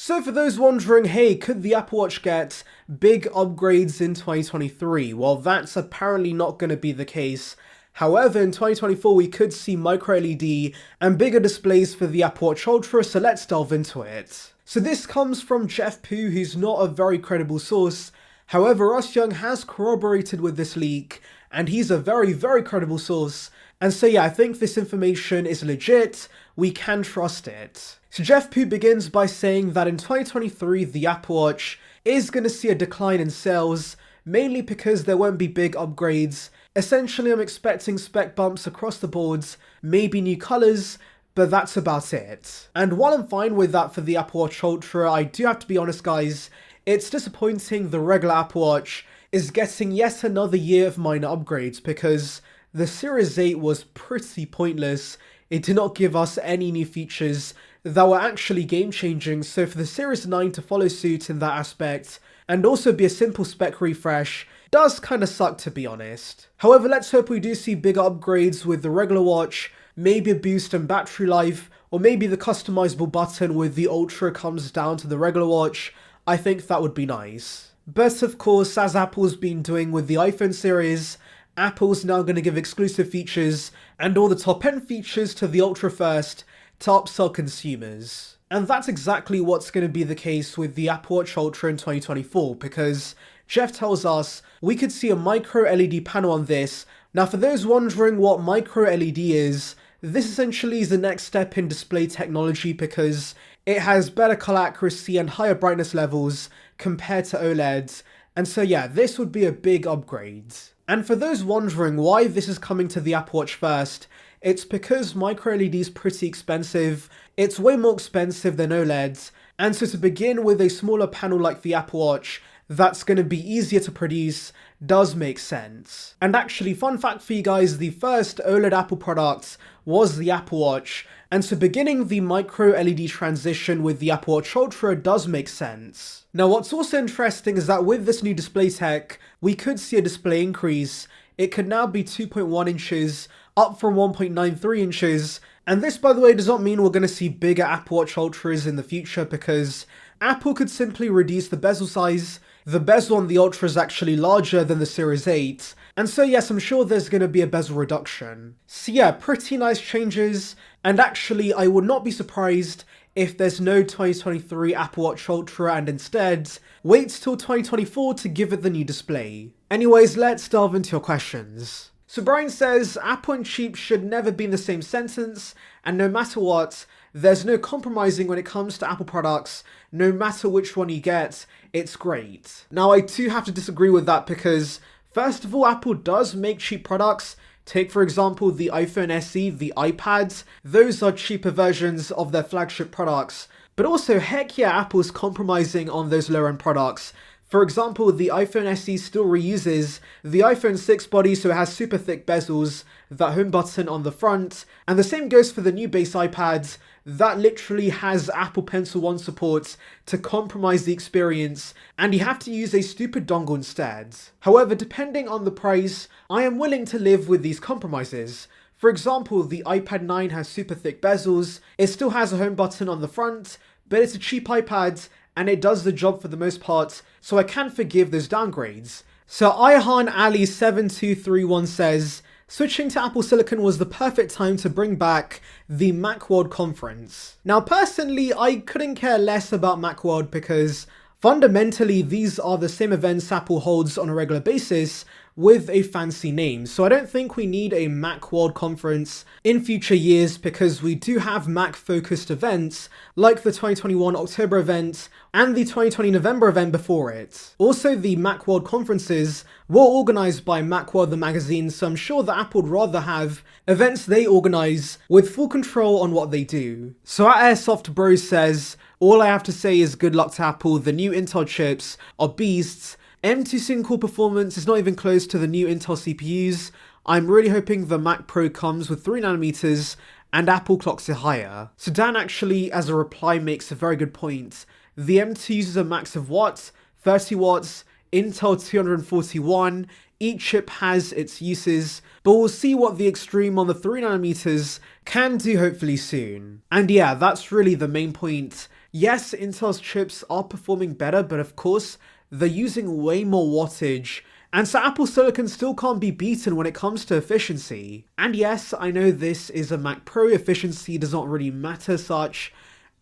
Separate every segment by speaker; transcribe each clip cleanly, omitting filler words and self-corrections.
Speaker 1: So for those wondering, hey, could the Apple Watch get big upgrades in 2023? Well, that's apparently not going to be the case. However, in 2024, we could see micro-LED and bigger displays for the Apple Watch Ultra, so let's delve into it. So this comes from Jeff Poo, who's not a very credible source. However, Russ Young has corroborated with this leak, and he's a very, very credible source. And so yeah, I think this information is legit, we can trust it. So Jeff Poo begins by saying that in 2023, the Apple Watch is going to see a decline in sales, mainly because there won't be big upgrades. Essentially, I'm expecting spec bumps across the boards, maybe new colours, but that's about it. And while I'm fine with that for the Apple Watch Ultra, I do have to be honest guys, it's disappointing the regular Apple Watch is getting yet another year of minor upgrades because the Series 8 was pretty pointless. It did not give us any new features that were actually game-changing, so for the Series 9 to follow suit in that aspect, and also be a simple spec refresh, does kinda suck to be honest. However, let's hope we do see bigger upgrades with the regular watch, maybe a boost in battery life, or maybe the customizable button with the Ultra comes down to the regular watch. I think that would be nice. But of course, as Apple's been doing with the iPhone series, Apple's now going to give exclusive features and all the top-end features to the Ultra first to upsell consumers. And that's exactly what's going to be the case with the Apple Watch Ultra in 2024, because Jeff tells us we could see a micro-LED panel on this. Now for those wondering what micro-LED is, this essentially is the next step in display technology because it has better color accuracy and higher brightness levels compared to OLEDs, and so yeah, this would be a big upgrade. And for those wondering why this is coming to the Apple Watch first, it's because micro-LED is pretty expensive, it's way more expensive than OLEDs, and so to begin with a smaller panel like the Apple Watch that's going to be easier to produce does make sense. And actually, fun fact for you guys, the first OLED Apple product was the Apple Watch, and so beginning the micro-LED transition with the Apple Watch Ultra does make sense. Now what's also interesting is that with this new display tech, we could see a display increase. It could now be 2.1 inches, up from 1.93 inches, and this by the way does not mean we're going to see bigger Apple Watch Ultras in the future because Apple could simply reduce the bezel size. The bezel on the Ultra is actually larger than the Series 8, and so yes, I'm sure there's going to be a bezel reduction. So yeah, pretty nice changes, and actually I would not be surprised if there's no 2023 Apple Watch Ultra and instead wait till 2024 to give it the new display. Anyways, let's delve into your questions. So Brian says, Apple and cheap should never be in the same sentence, and no matter what, there's no compromising when it comes to Apple products. No matter which one you get, it's great. Now I too have to disagree with that because first of all, Apple does make cheap products. Take for example the iPhone SE, the iPads, those are cheaper versions of their flagship products. But also heck yeah, Apple's compromising on those lower end products. For example, the iPhone SE still reuses the iPhone 6 body, so it has super thick bezels, that home button on the front, and the same goes for the new base iPads, that literally has Apple Pencil 1 support to compromise the experience, and you have to use a stupid dongle instead. However, depending on the price, I am willing to live with these compromises. For example, the iPad 9 has super thick bezels, it still has a home button on the front, but it's a cheap iPad, and it does the job for the most part, so I can forgive those downgrades. So Ihan Ali 7231 says, switching to Apple Silicon was the perfect time to bring back the Macworld conference. Now personally, I couldn't care less about Macworld because fundamentally these are the same events Apple holds on a regular basis with a fancy name. So I don't think we need a Macworld conference in future years because we do have Mac focused events like the 2021 October event and the 2020 November event before it. Also, the Macworld conferences were organized by Macworld the magazine, so I'm sure that Apple would rather have events they organize with full control on what they do. So at Airsoft Bros says, all I have to say is good luck to Apple, the new Intel chips are beasts. M2 single-core performance is not even close to the new Intel CPUs. I'm really hoping the Mac Pro comes with 3nm and Apple clocks it higher. So Dan actually, as a reply, makes a very good point. The M2 uses a max of what? 30 watts, Intel 241, each chip has its uses, but we'll see what the Extreme on the 3nm can do hopefully soon. And yeah, that's really the main point. Yes, Intel's chips are performing better, but of course, they're using way more wattage, and so Apple Silicon still can't be beaten when it comes to efficiency. And yes, I know this is a Mac Pro, efficiency does not really matter such,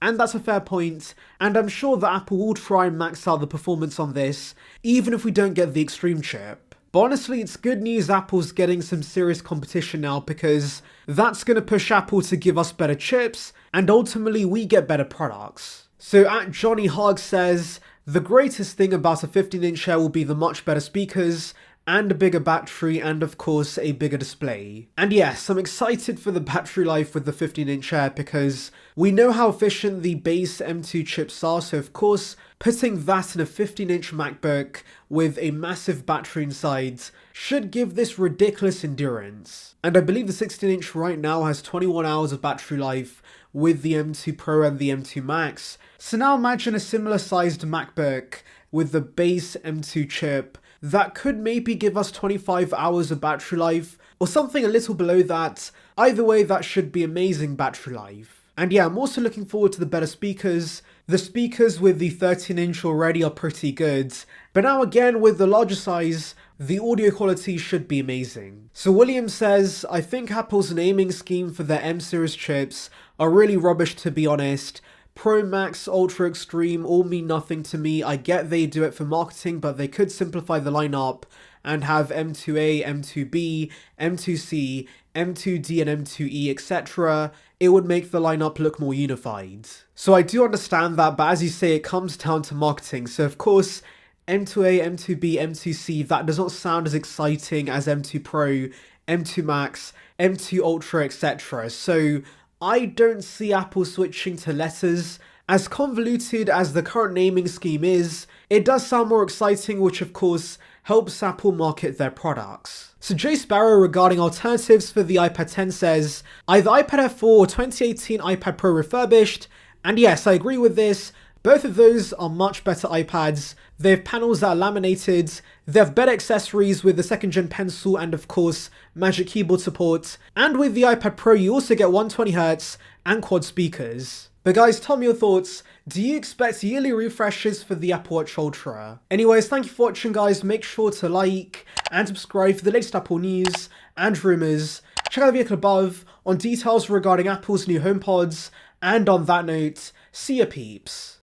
Speaker 1: and that's a fair point, and I'm sure that Apple will try and max out the performance on this, even if we don't get the Extreme chip. But honestly, it's good news Apple's getting some serious competition now, because that's going to push Apple to give us better chips, and ultimately we get better products. So at Johnny Hogg says, the greatest thing about a 15-inch Air will be the much better speakers, and a bigger battery, and of course a bigger display. And yes, I'm excited for the battery life with the 15-inch Air because we know how efficient the base M2 chips are, so of course putting that in a 15-inch MacBook with a massive battery inside should give this ridiculous endurance. And I believe the 16-inch right now has 21 hours of battery life with the M2 Pro and the M2 Max. So now imagine a similar sized MacBook with the base M2 chip that could maybe give us 25 hours of battery life, or something a little below that. Either way, that should be amazing battery life. And yeah, I'm also looking forward to the better speakers. The speakers with the 13-inch already are pretty good, but now again with the larger size, the audio quality should be amazing. So William says, I think Apple's naming scheme for their M series chips are really rubbish to be honest. Pro, Max, Ultra, Extreme all mean nothing to me. I get they do it for marketing, but they could simplify the lineup and have M2A, M2B, M2C, M2D and M2E, etc. It would make the lineup look more unified. So I do understand that, but as you say, it comes down to marketing. So of course, M2A, M2B, M2C, that does not sound as exciting as M2 Pro, M2 Max, M2 Ultra, etc. So I don't see Apple switching to letters. As convoluted as the current naming scheme is, it does sound more exciting, which of course helps Apple market their products. So Jay Sparrow regarding alternatives for the iPad 10 says, either iPad Air 4 or 2018 iPad Pro refurbished, and yes, I agree with this. Both of those are much better iPads. They have panels that are laminated, they have better accessories with the 2nd gen pencil and of course Magic Keyboard support, and with the iPad Pro you also get 120Hz and quad speakers. But guys, tell me your thoughts. Do you expect yearly refreshes for the Apple Watch Ultra? Anyways, thank you for watching guys, make sure to like and subscribe for the latest Apple news and rumours. Check out the vehicle above on details regarding Apple's new HomePods, and on that note, see ya peeps.